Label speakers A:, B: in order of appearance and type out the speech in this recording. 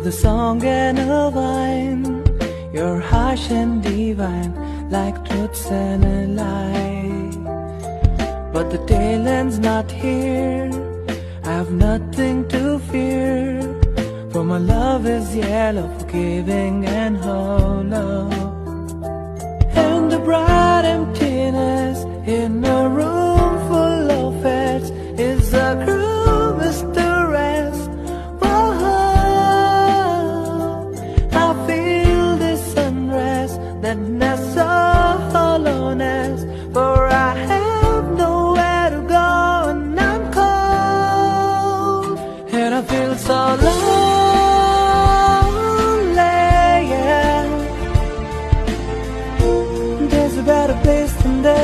A: with a song and a wine. You're harsh and divine, like truths and a lie. But the tail end's not here, I have nothing to fear, for my love is yellow, forgiving and hollow. And the bright empty